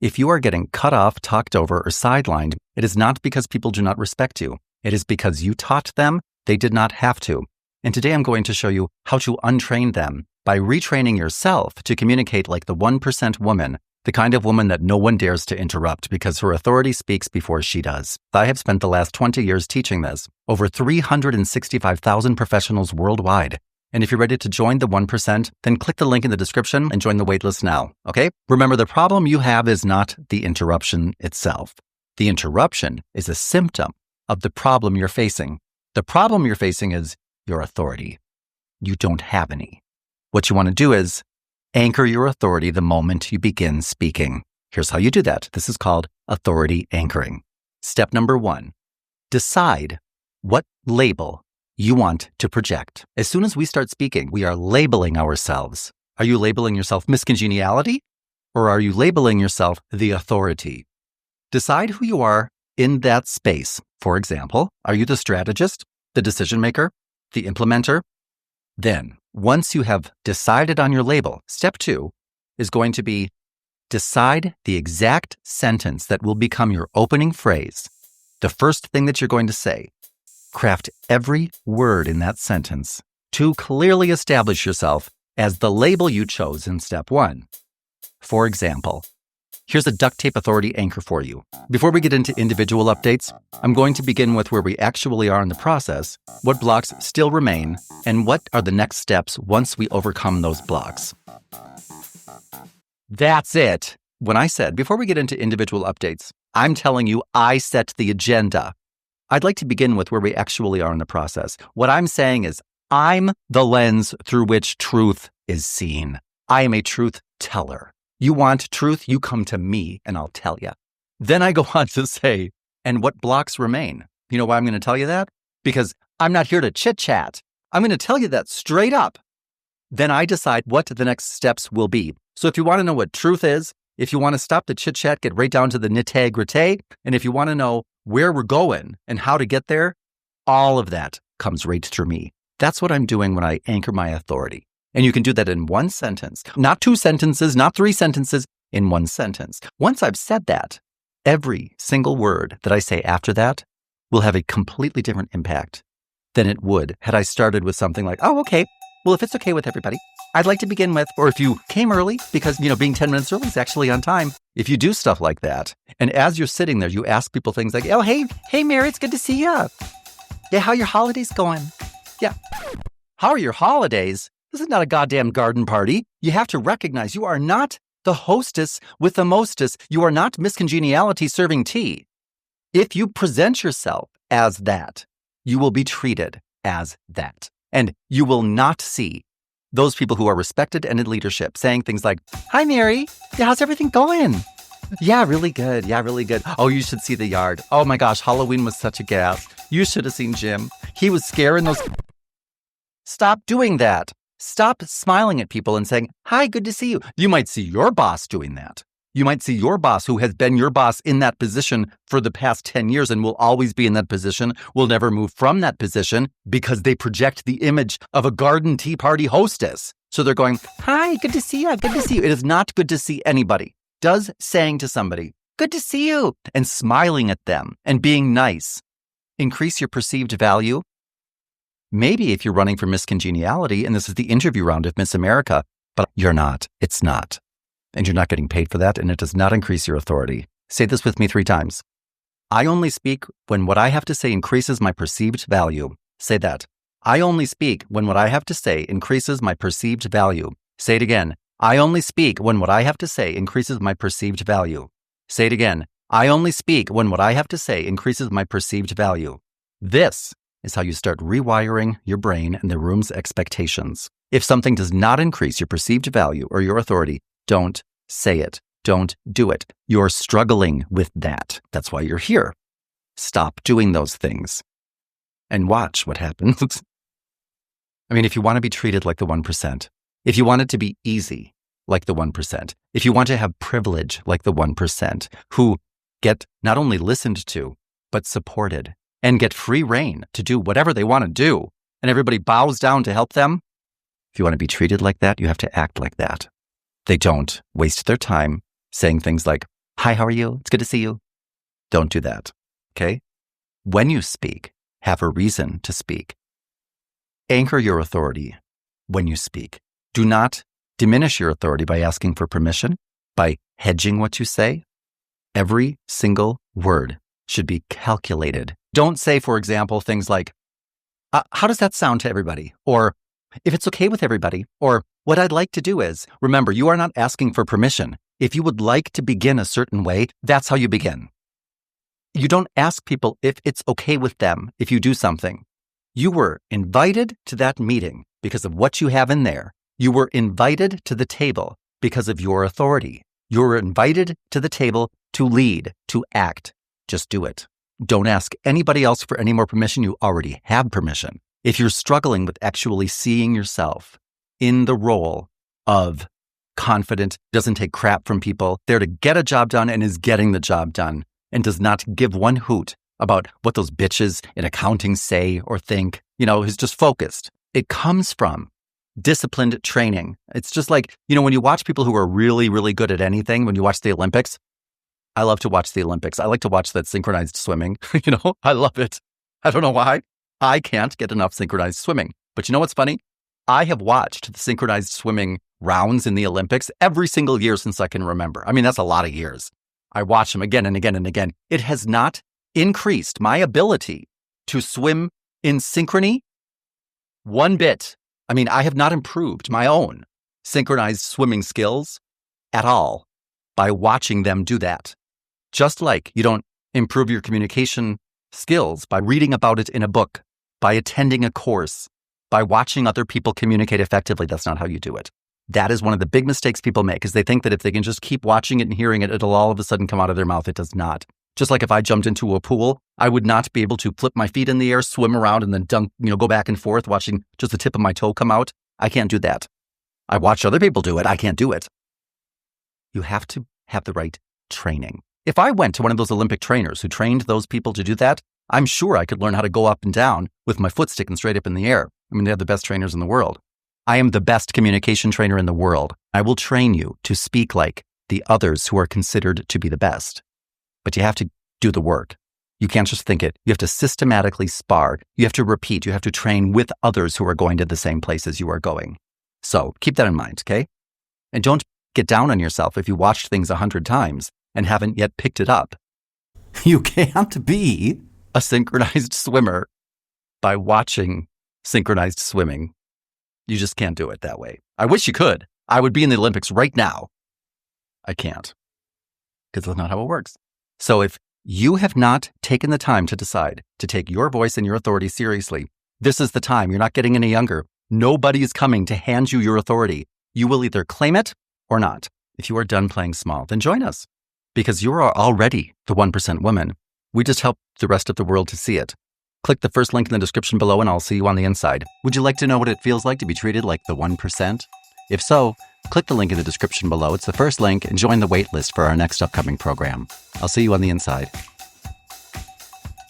If you are getting cut off, talked over, or sidelined, it is not because people do not respect you. It is because you taught them they did not have to. And today I'm going to show you how to untrain them by retraining yourself to communicate like the 1% woman, the kind of woman that no one dares to interrupt because her authority speaks before she does. I have spent the last 20 years teaching this, over 365,000 professionals worldwide. And if you're ready to join the 1%, then click the link in the description and join the waitlist now, okay? Remember, the problem you have is not the interruption itself. The interruption is a symptom of the problem you're facing. The problem you're facing is your authority. You don't have any. What you want to do is anchor your authority the moment you begin speaking. Here's how you do that. This is called authority anchoring. Step number 1, decide what label you want to project. As soon as we start speaking, we are labeling ourselves. Are you labeling yourself miscongeniality, or are you labeling yourself the authority? Decide who you are in that space. For example, are you the strategist, the decision maker, the implementer? Then, once you have decided on your label, step 2 is going to be decide the exact sentence that will become your opening phrase, the first thing that you're going to say. Craft every word in that sentence to clearly establish yourself as the label you chose in step 1. For example, here's a duct tape authority anchor for you. Before we get into individual updates, I'm going to begin with where we actually are in the process, what blocks still remain, and what are the next steps once we overcome those blocks. That's it. When I said, before we get into individual updates, I'm telling you I set the agenda. I'd like to begin with where we actually are in the process. What I'm saying is I'm the lens through which truth is seen. I am a truth teller. You want truth, you come to me and I'll tell you. Then I go on to say, and what blocks remain? You know why I'm going to tell you that? Because I'm not here to chit-chat. I'm going to tell you that straight up. Then I decide what the next steps will be. So if you want to know what truth is, if you want to stop the chit-chat, get right down to the nitty-gritty, and if you want to know where we're going and how to get there, all of that comes right through me. That's what I'm doing when I anchor my authority. And you can do that in one sentence, not 2 sentences, not 3 sentences, in one sentence. Once I've said that, every single word that I say after that will have a completely different impact than it would had I started with something like, oh, okay, well, if it's okay with everybody, I'd like to begin with, or if you came early, because, being 10 minutes early is actually on time. If you do stuff like that, and as you're sitting there, you ask people things like, oh, hey, Mary, it's good to see you. Yeah, how are your holidays going? Yeah. How are your holidays? This is not a goddamn garden party. You have to recognize you are not the hostess with the mostest. You are not Miss Congeniality serving tea. If you present yourself as that, you will be treated as that. And you will not see those people who are respected and in leadership saying things like, hi, Mary. Yeah, how's everything going? Yeah, really good. Yeah, really good. Oh, you should see the yard. Oh my gosh, Halloween was such a gas. You should have seen Jim. He was scaring those. Stop doing that. Stop smiling at people and saying, hi, good to see you. You might see your boss doing that. You might see your boss who has been your boss in that position for the past 10 years and will always be in that position, will never move from that position because they project the image of a garden tea party hostess. So they're going, hi, good to see you. Good to see you. It is not good to see anybody. Does saying to somebody, good to see you, and smiling at them and being nice increase your perceived value? Maybe if you're running for Miss Congeniality and this is the interview round of Miss America, but you're not. It's not. And you're not getting paid for that, and it does not increase your authority. Say this with me 3 times. I only speak when what I have to say increases my perceived value. Say that. I only speak when what I have to say increases my perceived value. Say it again. I only speak when what I have to say increases my perceived value. Say it again. I only speak when what I have to say increases my perceived value. This is how you start rewiring your brain and the room's expectations. If something does not increase your perceived value or your authority, don't say it. Don't do it. You're struggling with that. That's why you're here. Stop doing those things and watch what happens. If you want to be treated like the 1%, if you want it to be easy like the 1%, if you want to have privilege like the 1% who get not only listened to, but supported and get free reign to do whatever they want to do, and everybody bows down to help them, if you want to be treated like that, you have to act like that. They don't waste their time saying things like, Hi, how are you? It's good to see you. Don't do that. Okay? When you speak, have a reason to speak. Anchor your authority when you speak. Do not diminish your authority by asking for permission, by hedging what you say. Every single word should be calculated. Don't say, for example, things like, how does that sound to everybody? Or if it's okay with everybody, or what I'd like to do is, remember, you are not asking for permission. If you would like to begin a certain way, that's how you begin. You don't ask people if it's okay with them if you do something. You were invited to that meeting because of what you have in there. You were invited to the table because of your authority. You were invited to the table to lead, to act. Just do it. Don't ask anybody else for any more permission. You already have permission. If you're struggling with actually seeing yourself in the role of confident, doesn't take crap from people, there to get a job done and is getting the job done, and does not give one hoot about what those bitches in accounting say or think, who's just focused. It comes from disciplined training. It's just like, when you watch people who are really, really good at anything, when you watch the Olympics, I love to watch the Olympics. I like to watch that synchronized swimming. I love it. I don't know why. I can't get enough synchronized swimming. But you know what's funny? I have watched the synchronized swimming rounds in the Olympics every single year since I can remember. I mean, that's a lot of years. I watch them again and again and again. It has not increased my ability to swim in synchrony one bit. I mean, I have not improved my own synchronized swimming skills at all by watching them do that. Just like you don't improve your communication skills by reading about it in a book, by attending a course, by watching other people communicate effectively. That's not how you do it. That is one of the big mistakes people make, is they think that if they can just keep watching it and hearing it, it'll all of a sudden come out of their mouth. It does not. Just like if I jumped into a pool, I would not be able to flip my feet in the air, swim around, and then dunk, go back and forth, watching just the tip of my toe come out. I can't do that. I watch other people do it. I can't do it. You have to have the right training. If I went to one of those Olympic trainers who trained those people to do that, I'm sure I could learn how to go up and down with my foot sticking straight up in the air. I mean, they have the best trainers in the world. I am the best communication trainer in the world. I will train you to speak like the others who are considered to be the best. But you have to do the work. You can't just think it. You have to systematically spar. You have to repeat. You have to train with others who are going to the same place as you are going. So keep that in mind, okay? And don't get down on yourself if you watched things 100 times and haven't yet picked it up. You can't be a synchronized swimmer by watching synchronized swimming. You just can't do it that way. I wish you could. I would be in the Olympics right now. I can't, because that's not how it works. So if you have not taken the time to decide to take your voice and your authority seriously, this is the time. You're not getting any younger. Nobody is coming to hand you your authority. You will either claim it or not. If you are done playing small, then join us, because you are already the 1% woman. We just help the rest of the world to see it. Click the first link in the description below and I'll see you on the inside. Would you like to know what it feels like to be treated like the 1%? If so, click the link in the description below. It's the first link, and join the wait list for our next upcoming program. I'll see you on the inside.